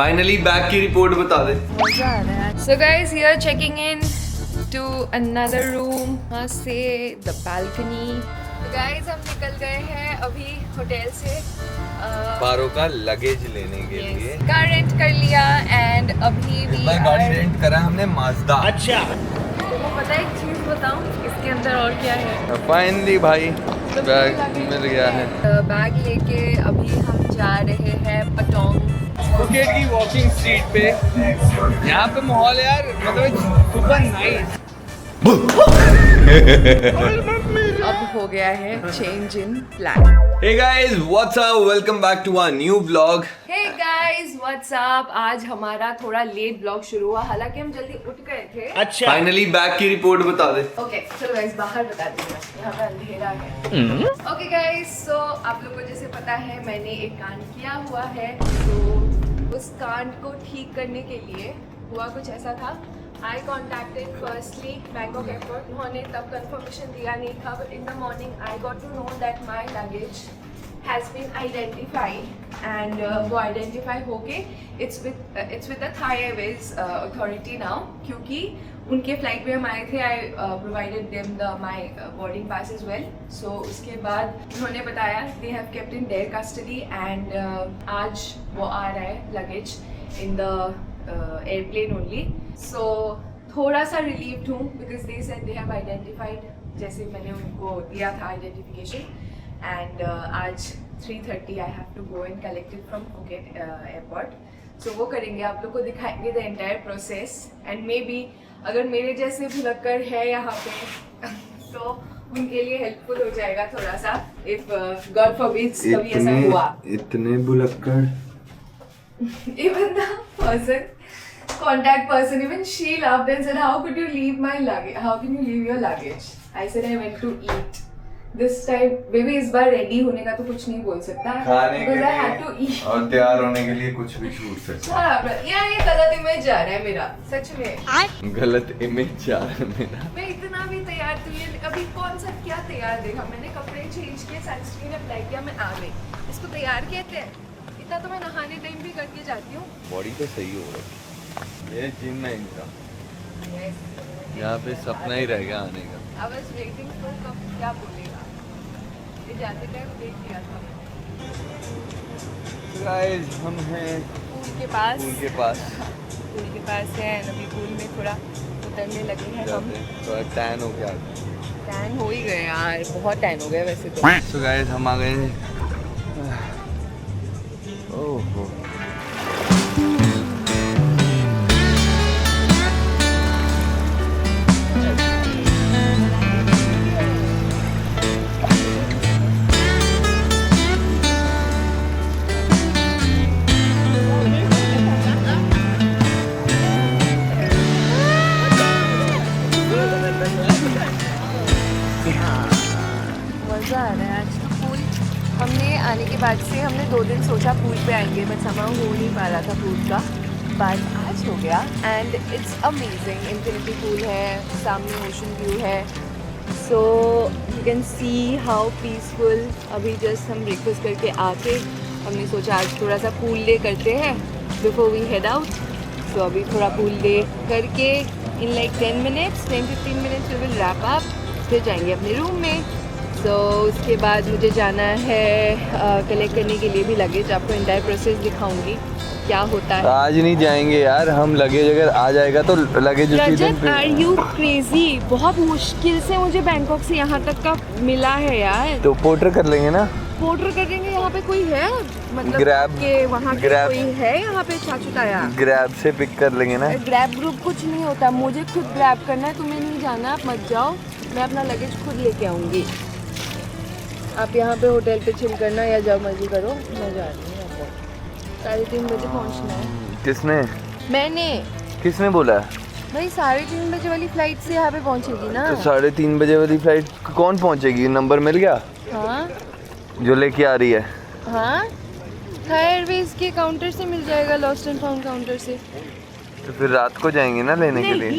Finally bag की report बता दे। So guys, here checking in to another room. वहाँ से the balcony. So guys, हम निकल गए हैं अभी होटल से पारो का लगेज लेने के लिए। कार रेंट कर लिया एंड अभी भी गाड़ी रेंट करा हमने माजदा। अच्छा तुमको पता है एक चीज बताऊं इसके अंदर और क्या है? फाइनली भाई बैग मिल गया है। बैग लेके अभी हम जा रहे हैं पटोंग फुकेट की वॉकिंग स्ट्रीट पे। यहाँ पे माहौल यार मतलब सुपर नाइस। अब हो गया है change in plan. Hey guys, what's up? Welcome back to our new vlog. Hey guys, what's up? आज हमारा थोड़ा लेट ब्लॉग शुरू हुआ, हालांकि हम जल्दी उठ गए थे। अच्छा। फाइनली बैग की रिपोर्ट बता दे। ओके, चलो गाइस बाहर बता दूंगा, यहाँ पे अंधेरा है। ओके गाइस, सो आप लोगों को जैसे पता है मैंने एक कांड किया हुआ है, तो उस कांड को ठीक करने के लिए हुआ कुछ ऐसा था। I contacted firstly Bangkok airport. उन्होंने तब confirmation दिया नहीं था, but in the morning I got to know that my luggage has been identified and वो identify होके it's with the Thai Airways authority now, क्योंकि उनके फ्लाइट में हम आए थे। I provided them my boarding pass as well. So उसके बाद उन्होंने बताया they have kept in their custody and आज वो आ रहा है luggage in the airplane only. So थोड़ा सा relieved हूँ because they said they have identified, जैसे मैंने उनको दिया था identification, and आज 3:30 I have to go and collect it from Phuket airport. So वो करेंगे, आप लोग को दिखाएंगे the entire process and maybe अगर मेरे जैसे भुलक्कड़ है यहाँ पे तो उनके लिए हेल्पफुल हो जाएगा थोड़ा सा if God forbid कभी ऐसा हुआ। इतने भुलक्कड़। Even the contact person, even she laughed and said, "How could you leave my luggage? How can you leave your luggage?" I said, "I went to eat." This time, baby, इस बार ready होने का तो कुछ नहीं बोल सकता। खाने के Because I had लिए to eat. और तैयार होने के लिए कुछ भी छूट सकता हाँ, ये गलत इमेज जा रहा है मेरा, सच में। है। गलत इमेज जा रहा है मेरा। मैं इतना भी तैयार थी, अभी कौन सा क्या तैयार देखा मैंने, कपड़े चेंज किए, सनस्क्रीन अप्लाई किया, मैं आ गई। इसको तैयार कहते हैं? इतना तो मैं नहाने टाइम भी करके जाती हूँ। बॉडी तो सही हो रही है। ये जिम है इनका। यहाँ पे सपना ही रह गया आने का। I was waiting for कब क्या बोलेगा। ये जाते टाइम देख लिया था। गाइस हम हैं पूल के पास। पूल के पास। पूल के पास है, अभी पूल में थोड़ा उतरने लगे हैं हम। थोड़ा टैन हो गया। टैन हो ही गए यार, बहुत टैन हो गया वैसे तो। So guys हम आ गए हैं। ओहो मज़ा आ रहा है आज तो। पूल हमने आने के बाद से हमने 2 दिन सोचा पूल पे आएंगे, बट समां हो नहीं पा रहा था पूल का, बट आज हो गया and it's amazing. Infinity pool है, सामने ओशन व्यू है, so you can see how peaceful. अभी जस्ट हम ब्रेकफास्ट करके आके हमने सोचा आज थोड़ा सा पूल डे करते हैं before we head out. So अभी थोड़ा पूल डे करके in like 10-15 minutes we will wrap up, फिर जाएंगे अपने रूम में। तो उसके बाद मुझे जाना है कलेक्ट करने के लिए भी लगेज। आपको इंटायर प्रोसेस दिखाऊंगी क्या होता है। आज नहीं जाएंगे यार हम, लगेज अगर आ जाएगा तो लगेज उसी दिन पे। Are you crazy? बहुत मुश्किल से मुझे बैंकॉक से यहाँ तक का मिला है यार। तो पोर्टर कर लेंगे ना। पोर्टर करेंगे, यहाँ पे कोई है मतलब ग्रैब के वहाँ के ग्रैब कोई है यहाँ पे चाचुताया? ग्रैब से पिक कर लेंगे ना। ग्रैब ग्रुप कुछ नहीं होता, मुझे खुद ग्रैब करना है, तुम्हें नहीं जाना, आप मत जाओ, मैं अपना लगेज खुद लेके आऊँगी। आप यहाँ पे होटल पे चिल करना या जब मर्जी करो, मैं जा रही हूँ यहाँ पर। 3:30 बजे पहुँचना है। किसने? मैंने। किसने बोला? भाई 3:30 बजे वाली फ्लाइट से यहाँ पे पहुँचेगी ना। तो 3:30 बजे वाली फ्लाइट कौन पहुँचेगी? नंबर मिल गया? हाँ जो लेके आ रही है? हाँ, थाई एयरवेज के काउंटर से मिल जाएगा, लॉस्ट एंड फाउंड काउंटर से। तो फिर रात को जाएंगे ना लेने के लिए।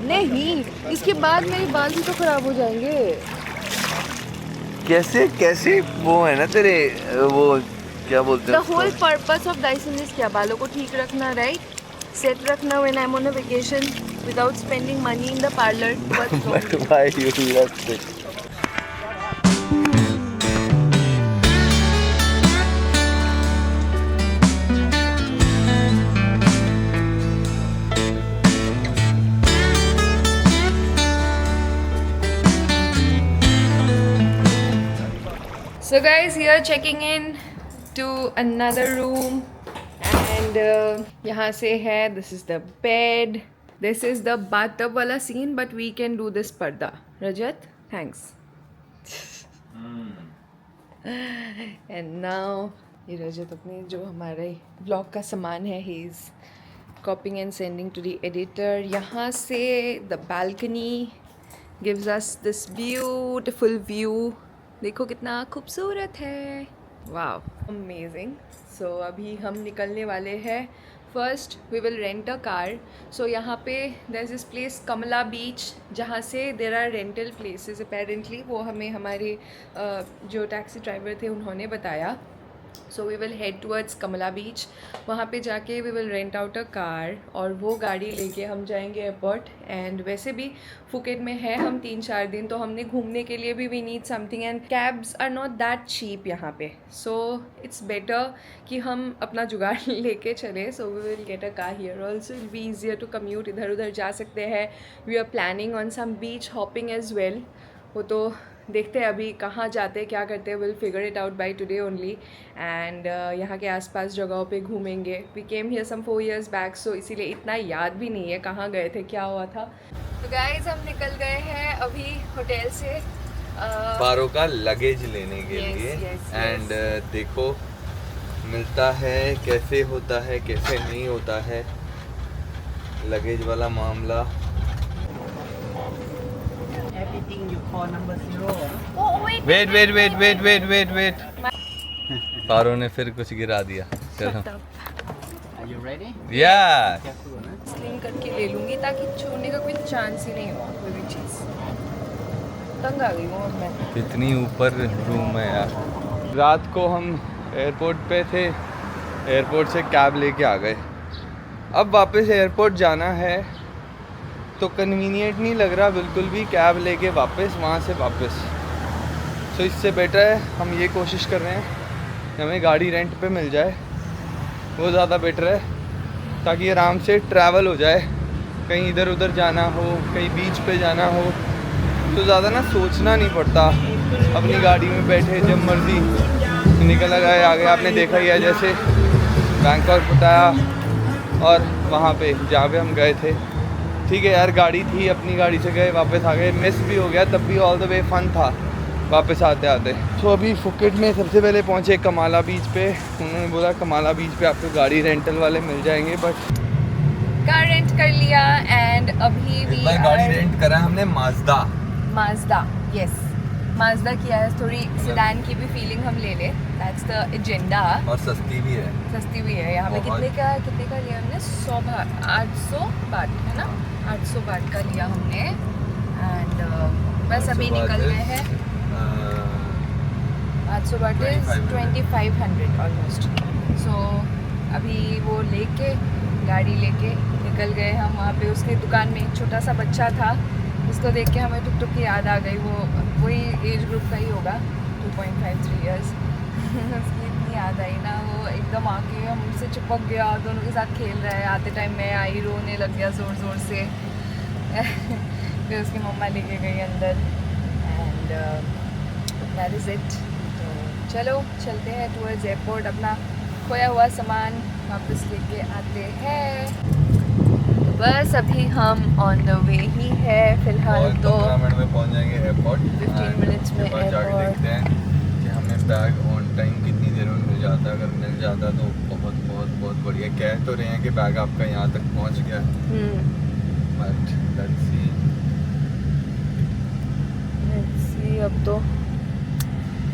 नहीं, इसके बाद मेरे बाल भी तो खराब हो जाएंगे। कैसे वो है ना तेरे वो क्या बोलते द हैं whole purpose of Dyson is क्या? बालों को ठीक रखना, राइट? सेट रखना when I am on a vacation without spending money in the parlour. But why you left it? So guys, here checking in to another room and यहाँ से है, this is the bed, this is the bathtub वाला scene, but we can do this पर्दा. Rajat, thanks. And now ये रजत अपने जो हमारे vlog का सामान है, he is copying and sending to the editor. यहाँ से the balcony gives us this beautiful view. देखो कितना खूबसूरत है. वाव, अमेजिंग. सो अभी हम निकलने वाले हैं. First we will rent a car. So यहाँ पे there is this place Kamala beach, जहाँ से there are rental places apparently. वो हमें हमारे जो टैक्सी ड्राइवर थे उन्होंने बताया. So we will head towards Kamala beach. वहाँ पे जाके we will rent out a car और वो गाड़ी लेके हम जाएंगे एयरपोर्ट. एंड वैसे भी फुकेट में है हम 3-4 दिन, तो हमने घूमने के लिए भी we need something and cabs are not that cheap यहाँ पे. सो इट्स बेटर कि हम अपना जुगाड़ लेके चले. So we will get a car here also. It be easier to commute. इधर उधर जा सकते हैं. We are planning on some beach hopping as well. वो तो देखते हैं अभी कहाँ जाते हैं, क्या करते हैं. Will figure it out by today only. And यहाँ के आसपास जगहों पे घूमेंगे. We came here some 4 years back, so इसीलिए इतना याद भी नहीं है कहाँ गए थे, क्या हुआ था. तो गाइस हम निकल गए हैं अभी होटल से पारो का लगेज लेने के लिए. एंड देखो मिलता है, कैसे होता है कैसे नहीं होता है लगेज वाला मामला. Everything you call number 0. Wait. पारो ने फिर कुछ गिरा दिया. चलो. Are you ready? या Careful, huh? स्लिंग करके ले लूँगी ताकि छोड़ने का कोई चांस ही नहीं हो कोई भी चीज़. तंग आ गई हूँ अब मैं. कितनी ऊपर रूम है यार. रात को हम एयरपोर्ट पे थे, एयरपोर्ट से कैब लेके आ गए. अब वापस एयरपोर्ट जाना है तो कन्वीनियंट नहीं लग रहा बिल्कुल भी कैब लेके वापस वहाँ से वापस. सो इससे बेटर है हम ये कोशिश कर रहे हैं कि हमें गाड़ी रेंट पे मिल जाए. वो ज़्यादा बेटर है ताकि आराम से ट्रैवल हो जाए. कहीं इधर उधर जाना हो, कहीं बीच पे जाना हो तो ज़्यादा ना सोचना नहीं पड़ता. अपनी गाड़ी में बैठे जब मर्जी निकल गए आ गए. आपने देखा ही है जैसे बैंकॉक बताया और वहाँ पे जहाँ पे हम गए थे. ठीक है यार, गाड़ी थी, अपनी गाड़ी से गए वापस आ गए. मिस भी हो गया तब भी ऑल द वे फन था वापस आते आते. तो अभी फुकेट में सबसे पहले पहुँचे कमाला बीच पे. उन्होंने बोला कमाला बीच पे आपको गाड़ी रेंटल वाले मिल जाएंगे. बट कार रेंट कर लिया एंड अभी भी गाड़ी रेंट करा हमने माज़दा. यस, माज़दा किया है. थोड़ी सेडान की भी फीलिंग हम ले ले. That's the agenda. और सस्ती भी है. सस्ती भी है. यहाँ पे कितने का लिया हमने? 800 बात है ना. 800 बात का लिया हमने. एंड बस अभी निकल गए हैं. 800 बात इज 2500 ऑलमोस्ट. सो अभी वो लेके गाड़ी लेके निकल गए हम. वहाँ पे उसके दुकान में एक छोटा सा बच्चा था, जिसको देख के हमें टुक टुक की याद आ गई. वो वही एज ग्रुप का ही होगा, 2.5-3 years. उसकी इतनी याद आई ना. वो एकदम आके हमसे चिपक गया, दोनों के साथ खेल रहा है. आते टाइम मैं आई, रोने लग गया ज़ोर ज़ोर से. फिर उसकी मम्मा लेके गई अंदर. And that is it. तो चलो चलते हैं टूवर्ड्स एयरपोर्ट. अपना खोया हुआ सामान वापस लेके आते हैं. तो बस अभी हम ऑन द वे ही है फिलहाल. तो 15 मिनट में पहुंच जाएंगे एयरपोर्ट. 15 मिनट्स में जाके देखते हैं कि हमें बैग ऑन टाइम कितनी देर में मिल जाता है. अगर मिल जाता तो बहुत बहुत बहुत बढ़िया. कह तो रहे हैं कि बैग आपका यहाँ तक पहुँच गया. But let's see. अब तो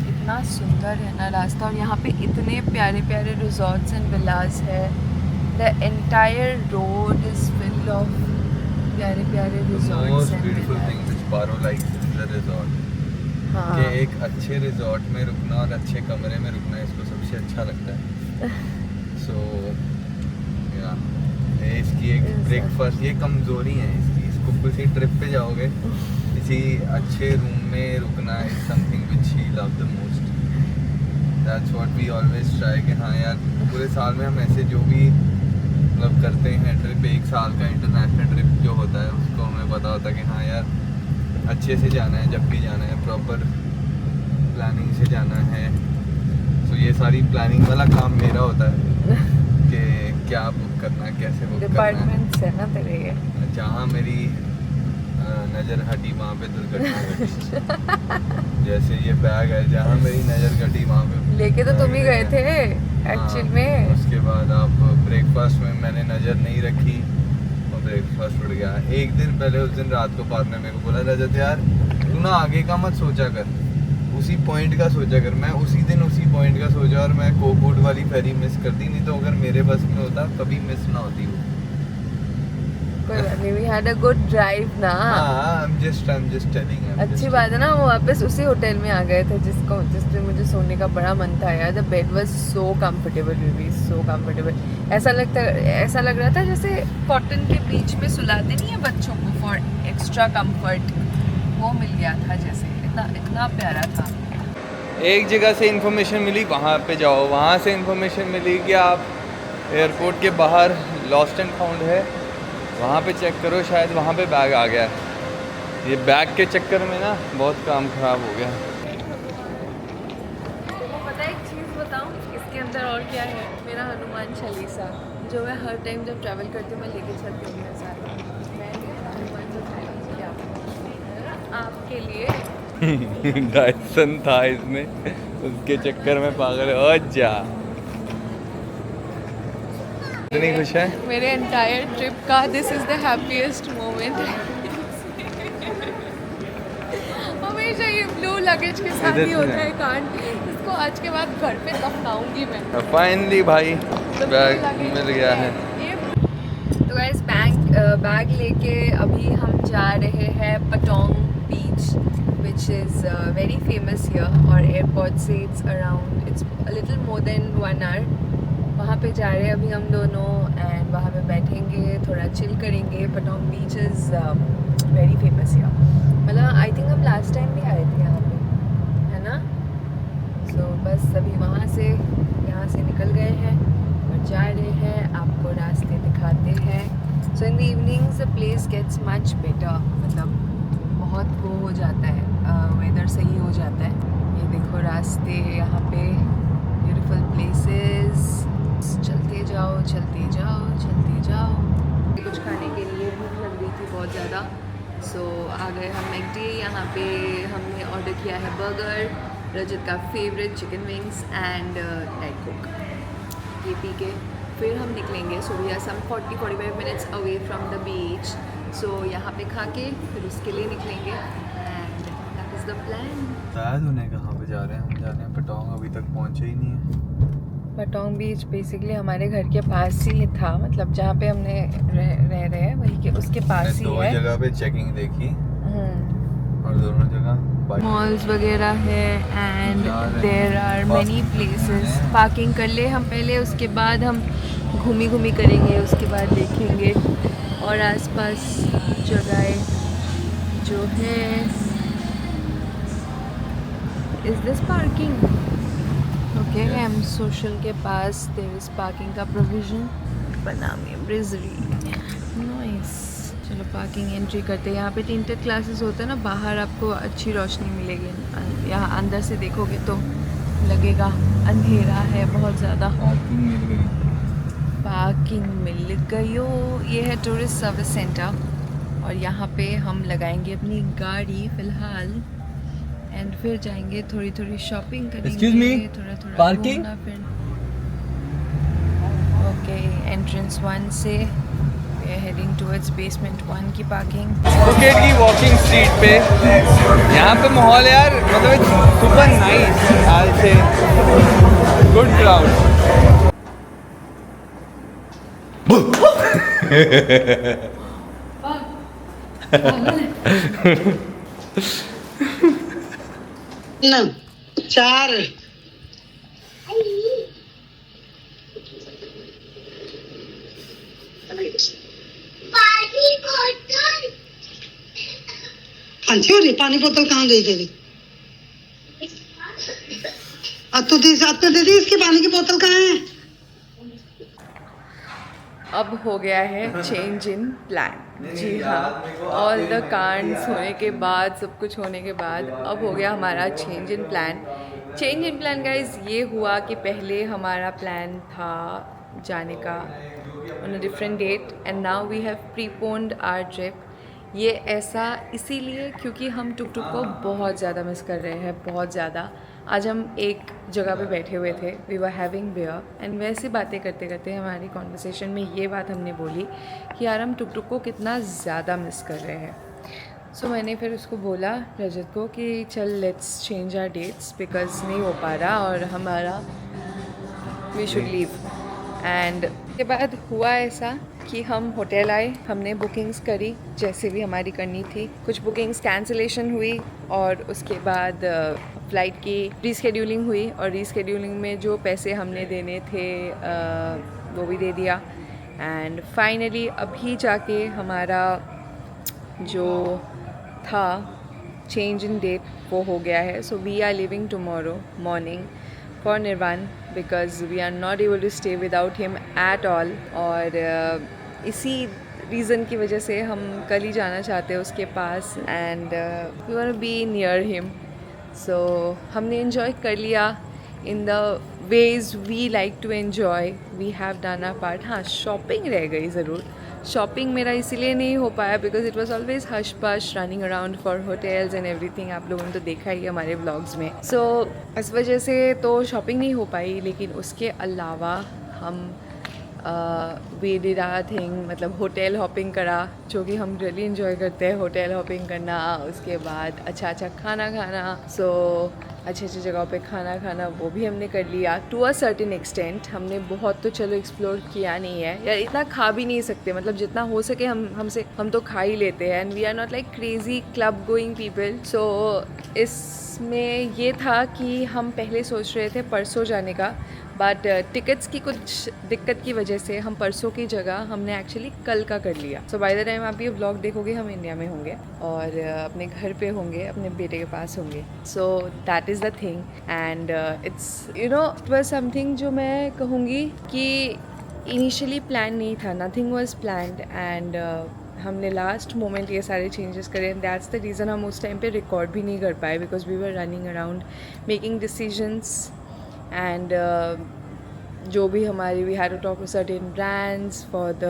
इतना सुंदर है ना रास्ता. और यहाँ पे इतने प्यारे प्यारे रिजॉर्ट्स एंड विलास है. The entire road is full of प्यारे प्यारे resorts most and beautiful villas. thing which Paro likes is the resort. हाँ। कि एक अच्छे रिजॉर्ट में रुकना और अच्छे कमरे में रुकना इसको सबसे अच्छा लगता है। सो या इसकी एक ब्रेकफास्ट, ये कमज़ोरी है इसकी। इसको किसी ट्रिप पे जाओगे, किसी अच्छे रूम में रुकना is something which he love the most. That's what we always try कि हाँ यार, पूरे साल में हम ऐसे जो भी मतलब करते हैं ट्रिप, एक साल का इंटरनेशनल ट्रिप जो होता है उसको हमें पता होता है कि हाँ यार अच्छे से जाना है, जब भी जाना है प्रॉपर प्लानिंग से जाना है। तो ये सारी प्लानिंग वाला काम मेरा होता है कि क्या बुक करना है, कैसे बुक करना डिपार्टमेंट है ना तेरे ये। है। जहाँ मेरी नज़र हटी वहाँ पे दुर्घटना घटी। जैसे ये बैग है, जहाँ मेरी नज़र घटी वहाँ पे लेके तो तुम ही गए थे एक्चुअल हाँ, में। उसके बाद आप ब्रेकफास्ट में मैंने नज़र नहीं रखी और ब्रेकफास्ट उड़ गया। एक दिन पहले, उस दिन रात को पार्टनर मेरे को बोला, रजत यार तू ना आगे का मत सोचा कर, उसी पॉइंट का सोचा कर। मैं उसी दिन उसी पॉइंट का सोचा और मैं कोकूट वाली फेरी मिस कर दी। नहीं तो अगर मेरे बस में होता कभी मिस ना होती वो। कोई बात नहीं, we had a good drive ना। हाँ, I'm just telling you, I'm अच्छी just बात है ना, वो वापस उसी होटल में आ गए थे जिसमें मुझे सोने का बड़ा मन था यार। The bed was so comfortable, baby so comfortable. ऐसा लग रहा था जैसे कॉटन के बीच में सुलाते नहीं है बच्चों को फॉर एक्स्ट्रा कंफर्ट, वो मिल गया था जैसे। इतना प्यारा था। एक जगह से इन्फॉर्मेशन मिली वहाँ पे जाओ, वहाँ से इन्फॉर्मेशन मिली कि आप एयरपोर्ट के बाहर लॉस्ट एंड फाउंड है, वहाँ पे चेक करो, शायद वहाँ पे बैग आ गया है। ये बैग के चक्कर में ना बहुत काम ख़राब हो गया। तुमको पता है एक चीज़ बताऊँ इसके अंदर और क्या है? मेरा हनुमान चालीसा जो मैं हर टाइम जब ट्रैवल करती हूँ मैं लेके चलती हूँ मेरे साथ। मैंने हनुमान चालीसा आपके लिए डायसन था इसमें, उसके चक्कर में पागल है। जा इतनी खुश है मेरे एंटायर ट्रिप का this is the happiest moment. हमेशा ये ब्लू लगेज के साथ ही होता है कांड। इसको आज के बाद घर पे दफनाऊंगी मैं। फाइनली भाई तो बैग blue luggage मिल गया है। तो गाइस बैग लेके अभी हम जा रहे हैं Patong beach, which is very famous here, और एयरपोर्ट से it's a little more than 1 hour। वहाँ पे जा रहे हैं अभी हम दोनों एंड वहाँ पे बैठेंगे, थोड़ा चिल करेंगे। Patong beach is very famous here. मतलब आई थिंक हम लास्ट टाइम भी आए थे यहाँ पे, है ना? सो बस अभी यहाँ से निकल गए हैं और जा रहे हैं, आपको रास्ते दिखाते हैं। So in the evenings the place gets much better, मतलब बहुत वो हो जाता है, वेदर सही हो जाता है। ये देखो रास्ते, यहाँ पे ब्यूटीफुल प्लेसेस। चलते जाओ चलते जाओ चलते जाओ। कुछ खाने के लिए भूख लग रही थी बहुत ज़्यादा, सो आ गए हम मैकडी। यहाँ पे हमने ऑर्डर किया है बर्गर, रजत का favourite chicken wings and diet coke. ये पी के फिर हम निकलेंगे। So we are some 40-45 minutes away from the beach. So यहाँ पे खा के फिर उसके लिए निकलेंगे and that is the plan. शायद उन्हें कहाँ पे जा रहे हैं? हम जा रहे हैं पटोंग, अभी तक पहुँचे ही नहीं है। पटोंग बीच बेसिकली हमारे घर के पास ही था, मतलब जहाँ पे हमने रह रहे हैं वही के उसके पास ही दो है। जगह पे चेकिंग देखी और दोनों जगह मॉल्स वगैरह है and there are many places. Parking कर ले हम पहले, उसके बाद हम घूमी करेंगे, उसके बाद देखेंगे और आसपास जगह जो है। Is this parking? Okay, M Social के पास देयर इज पार्किंग का प्रोविजन। बनामी ब्रिजरी नाइस। चलो पार्किंग एंट्री करते हैं। यहाँ पे टिंटेड क्लासेस होते हैं ना, बाहर आपको अच्छी रोशनी मिलेगी। यहाँ अंदर से देखोगे तो लगेगा अंधेरा है बहुत ज़्यादा। पार्किंग मिल गई हो। ये है टूरिस्ट सर्विस सेंटर और यहाँ पे हम लगाएंगे अपनी गाड़ी फ़िलहाल एंड फिर जाएंगे, थोड़ी शॉपिंग करेंगे। Excuse me? थोड़ा Parking? घूमना फिर। ओके, एंट्रेंस 1 से we are heading towards basement 1 की पार्किंग। फुकेट की वॉकिंग स्ट्रीट पे यहाँ पे माहौल यार, मतलब सुपर नाइस हाल से, गुड क्राउड। न 4 पंछी हो रही पानी बोतल कहाँ गई तेरी अब तो दीदी इसकी पानी की बोतल कहाँ है अब हो गया है चेंज इन प्लान। जी हाँ, ऑल द कांड्स होने के बाद, सब कुछ होने के बाद अब हो गया हमारा change in plan. Change in plan guys ये हुआ कि पहले हमारा प्लान था जाने का on a different date and now we have preponed our trip. ये ऐसा इसीलिए क्योंकि हम टुक टुक को बहुत ज़्यादा मिस कर रहे हैं, बहुत ज़्यादा। आज हम एक जगह पे बैठे हुए थे, we were having beer and वैसे बातें करते करते हमारी कॉन्वर्सेशन में ये बात हमने बोली कि यार हम टुक टुक को कितना ज़्यादा मिस कर रहे हैं। सो मैंने फिर उसको बोला रजत को कि चल let's change our dates because नहीं हो पा रहा और हमारा वी शुड लीव। एंड के बाद हुआ ऐसा कि हम होटल आए, हमने बुकिंग्स करी जैसे भी हमारी करनी थी। कुछ बुकिंग्स कैंसिलेशन हुई और उसके बाद फ़्लाइट की रीस्केड्यूलिंग हुई और रीस्केड्यूलिंग में जो पैसे हमने देने थे वो भी दे दिया। एंड फाइनली अभी जाके हमारा जो था चेंज इन डेट वो हो गया है। So we are living tomorrow morning for Nirvan because we are not able to stay without him at all. और इसी रीज़न की वजह से हम कल ही जाना चाहते हैं उसके पास and we want to be near him. So हमने इन्जॉय कर लिया in the ways we like to enjoy. We have done our part. हाँ, शॉपिंग रह गई ज़रूर। शॉपिंग मेरा इसीलिए नहीं हो पाया because it was always hush push running around for hotels and everything. आप लोगों ने तो देखा ही हमारे व्लॉग्स में। सो इस वजह से तो शॉपिंग नहीं हो पाई, लेकिन उसके अलावा हम वी डिड आवर थिंग, मतलब होटल हॉपिंग करा, जो कि हम रियली इन्जॉय करते हैं होटल हॉपिंग करना। उसके बाद अच्छा अच्छा खाना खाना, सो अच्छी अच्छी जगहों पे खाना खाना वो भी हमने कर लिया टू अ सर्टेन एक्सटेंट। हमने बहुत तो चलो एक्सप्लोर किया नहीं है यार, इतना खा भी नहीं सकते, मतलब जितना हो सके हम तो खा ही लेते हैं and we are not like crazy club going people. So इसमें ये था कि हम पहले सोच रहे थे परसों जाने का, बट टिकट्स की कुछ दिक्कत की वजह से हम परसों की जगह हमने एक्चुअली कल का कर लिया। सो बाय द टाइम आप ये व्लॉग देखोगे हम इंडिया में होंगे और अपने घर पे होंगे, अपने बेटे के पास होंगे। So that is the thing and it's you know it was something जो मैं कहूँगी कि इनिशियली प्लान नहीं था, नथिंग वाज प्लान्ड एंड हमने लास्ट मोमेंट ये सारे चेंजेस करे एंड दैट्स द रीज़न हम उस टाइम पे रिकॉर्ड भी नहीं कर पाए because we were running around making decisions and जो भी हमारी we had to talk to certain brands for the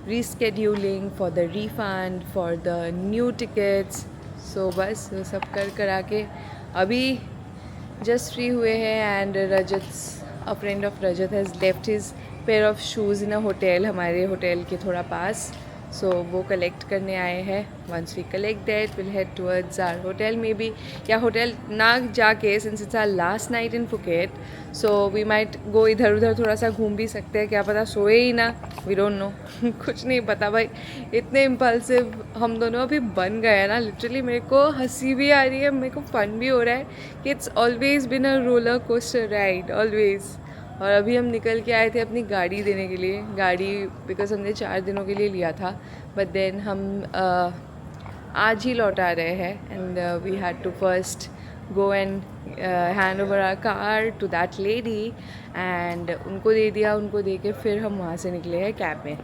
rescheduling, for the refund, for the new tickets. So बस वो सब करा के अभी जस्ट फ्री हुए हैं and a friend of Rajat has left his pair of shoes in a hotel, हमारे hotel के थोड़ा पास। सो वो कलेक्ट करने आए हैं। Once we collect that will head towards our hotel may be, या होटल ना जाके since it's our last night in Phuket so we might go इधर उधर थोड़ा सा घूम भी सकते हैं, क्या पता सोए ही ना, वी डोंट नो कुछ नहीं पता भाई। इतने इम्पल्सिव हम दोनों अभी बन गए हैं ना, लिटरली मेरे को हंसी भी आ रही है, मेरे को फन भी हो रहा है कि it's always been a roller coaster ride always. और अभी हम निकल के आए थे अपनी गाड़ी देने के लिए, गाड़ी बिकॉज हमने 4 दिनों के लिए लिया था, बट देन हम आज ही लौट आ रहे हैं and we had to first go and hand over our car to that lady and उनको दे दिया, उनको दे के फिर हम वहाँ से निकले हैं कैब में।